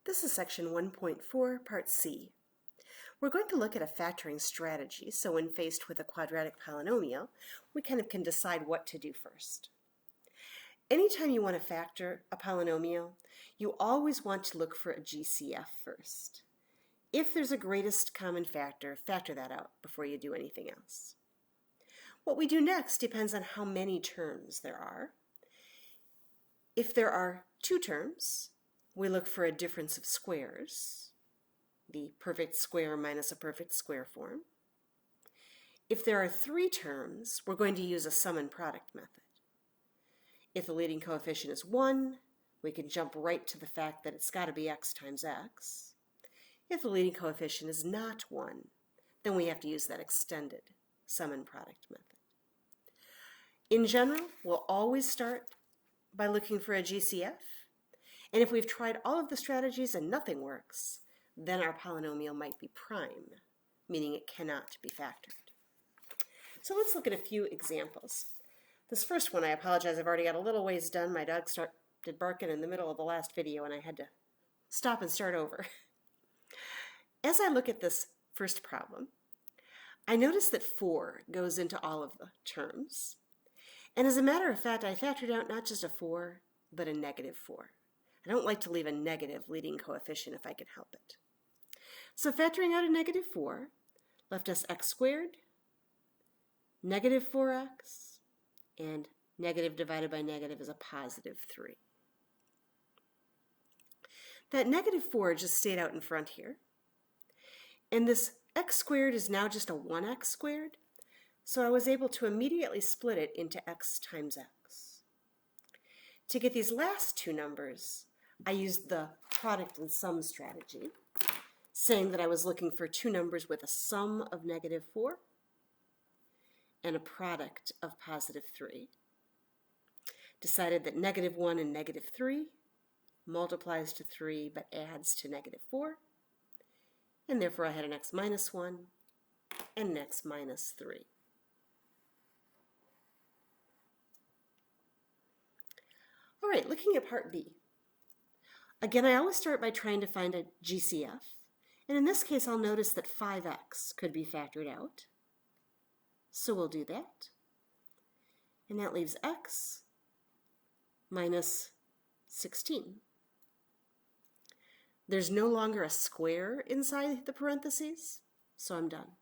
This is section 1.4, part C. We're going to look at a factoring strategy, so when faced with a quadratic polynomial, we kind of can decide what to do first. Anytime you want to factor a polynomial, you always want to look for a GCF first. If there's a greatest common factor, factor that out before you do anything else. What we do next depends on how many terms there are. If there are two terms, we look for a difference of squares, the perfect square minus a perfect square form. If there are three terms, we're going to use a sum and product method. If the leading coefficient is 1, we can jump right to the fact that it's got to be x times x. If the leading coefficient is not 1, then we have to use that extended sum and product method. In general, we'll always start by looking for a GCF. And if we've tried all of the strategies and nothing works, then our polynomial might be prime, meaning it cannot be factored. So let's look at a few examples. This first one, I apologize, I've already got a little ways done. My dog started barking in the middle of the last video and I had to stop and start over. As I look at this first problem, I notice that 4 goes into all of the terms. And as a matter of fact, I factored out not just a 4, but a negative 4. I don't like to leave a negative leading coefficient if I can help it. So factoring out a negative 4 left us x squared, negative 4x, and negative divided by negative is a positive 3. That negative 4 just stayed out in front here. And this x squared is now just a 1x squared, so I was able to immediately split it into x times x. To get these last two numbers, I used the product and sum strategy, saying that I was looking for two numbers with a sum of negative 4 and a product of positive 3. Decided that negative 1 and negative 3 multiplies to 3 but adds to negative 4, and therefore I had an x minus 1 and an x minus 3. All right, looking at part B. Again, I always start by trying to find a GCF, and in this case I'll notice that 5x could be factored out. So we'll do that. And that leaves x minus 16. There's no longer a square inside the parentheses, so I'm done.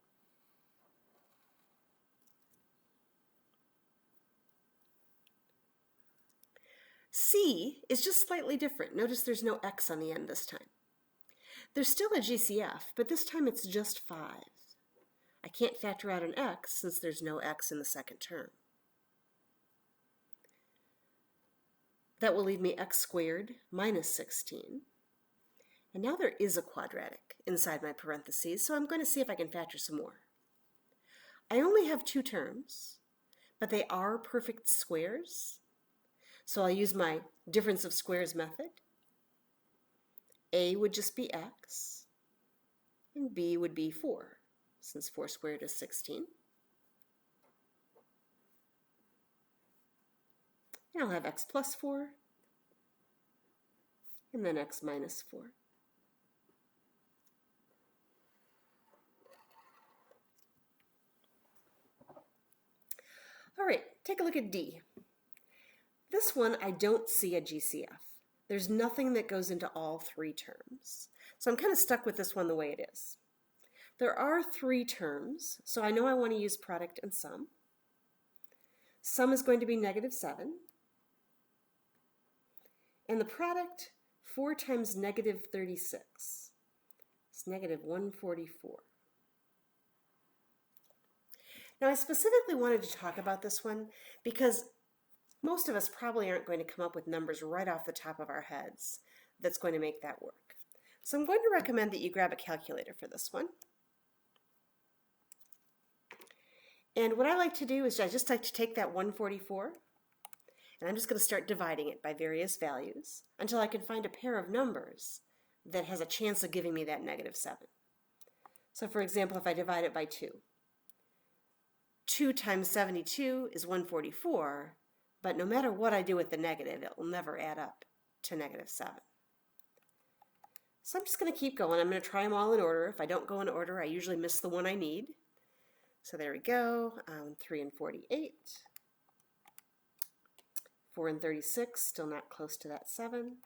C is just slightly different. Notice there's no x on the end this time. There's still a GCF, but this time it's just 5. I can't factor out an x since there's no x in the second term. That will leave me x squared minus 16. And now there is a quadratic inside my parentheses, so I'm going to see if I can factor some more. I only have two terms, but they are perfect squares. So I'll use my difference of squares method. A would just be x, and b would be 4, since 4 squared is 16. And I'll have x plus 4, and then x minus 4. All right, take a look at D. This one, I don't see a GCF. There's nothing that goes into all three terms. So I'm kind of stuck with this one the way it is. There are three terms, so I know I want to use product and sum. Sum is going to be negative 7. And the product, 4 times negative 36. It's negative 144. Now I specifically wanted to talk about this one because most of us probably aren't going to come up with numbers right off the top of our heads that's going to make that work. So I'm going to recommend that you grab a calculator for this one. And what I like to do is I just like to take that 144 and I'm just going to start dividing it by various values until I can find a pair of numbers that has a chance of giving me that negative 7. So for example, if I divide it by 2, 2 times 72 is 144, but no matter what I do with the negative, it will never add up to negative 7. So I'm just going to keep going. I'm going to try them all in order. If I don't go in order, I usually miss the one I need. So there we go. 3 and 48. 4 and 36, still not close to that 7.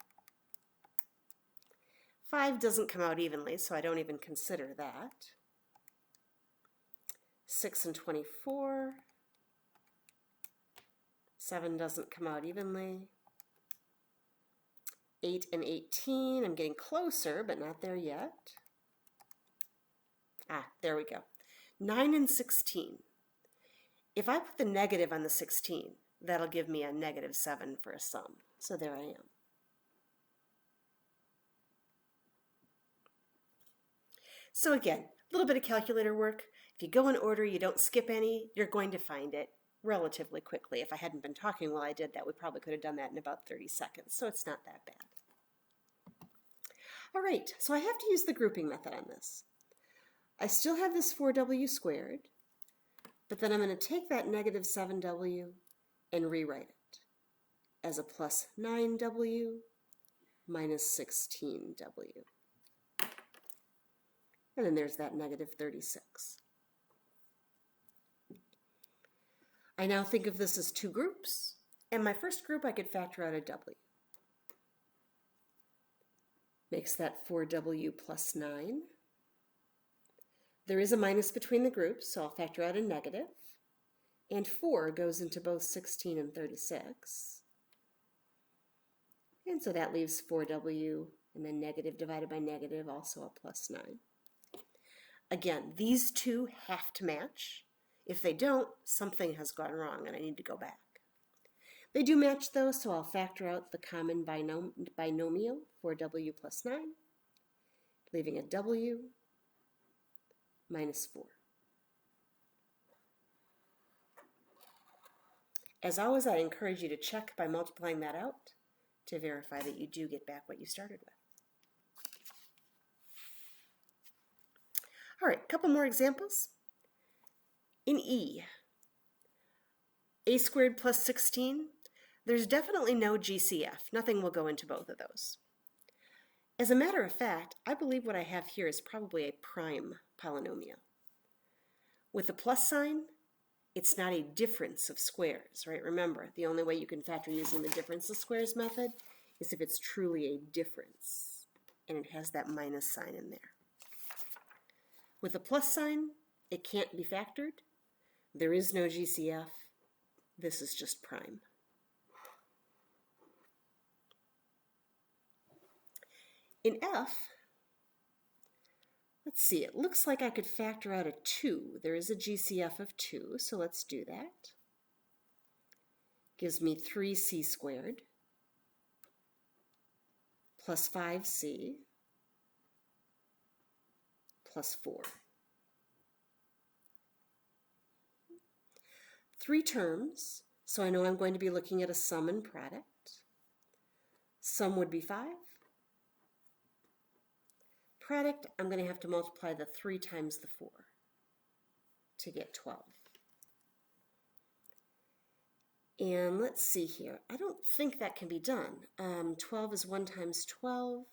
5 doesn't come out evenly, so I don't even consider that. 6 and 24. 7 doesn't come out evenly. 8 and 18, I'm getting closer, but not there yet. Ah, there we go. 9 and 16. If I put the negative on the 16, that'll give me a -7 for a sum. So there I am. So again, a little bit of calculator work. If you go in order, you don't skip any, you're going to find it relatively quickly. If I hadn't been talking while I did that, we probably could have done that in about 30 seconds, so it's not that bad. All right, so I have to use the grouping method on this. I still have this 4w squared, but then I'm going to take that -7w and rewrite it as a plus 9w minus 16w. And then there's that -36. I now think of this as two groups, and my first group I could factor out a w. Makes that 4w plus 9. There is a minus between the groups, so I'll factor out a negative. And 4 goes into both 16 and 36. And so that leaves 4w, and then negative divided by negative, also a plus 9. Again, these two have to match. If they don't, something has gone wrong and I need to go back. They do match though, so I'll factor out the common binomial, 4w plus 9, leaving a w minus 4. As always, I encourage you to check by multiplying that out to verify that you do get back what you started with. All right, a couple more examples. In E, a squared plus 16, there's definitely no GCF. Nothing will go into both of those. As a matter of fact, I believe what I have here is probably a prime polynomial. With the plus sign, it's not a difference of squares, right? Remember, the only way you can factor using the difference of squares method is if it's truly a difference, and it has that minus sign in there. With a plus sign, it can't be factored. There is no GCF. This is just prime. In F, let's see, it looks like I could factor out a 2. There is a GCF of 2, so let's do that. Gives me 3c squared plus 5c plus 4. 3 terms, so I know I'm going to be looking at a sum and product. Sum would be 5. Product, I'm going to have to multiply the 3 times the 4 to get 12. And let's see here. I don't think that can be done. 12 is 1 times 12,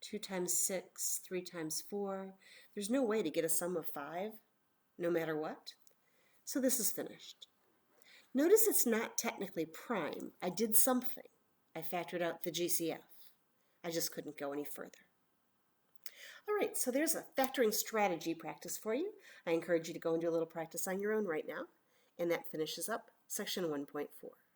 2 times 6, 3 times 4. There's no way to get a sum of 5, no matter what. So this is finished. Notice it's not technically prime. I did something. I factored out the GCF. I just couldn't go any further. All right, so there's a factoring strategy practice for you. I encourage you to go and do a little practice on your own right now. And that finishes up section 1.4.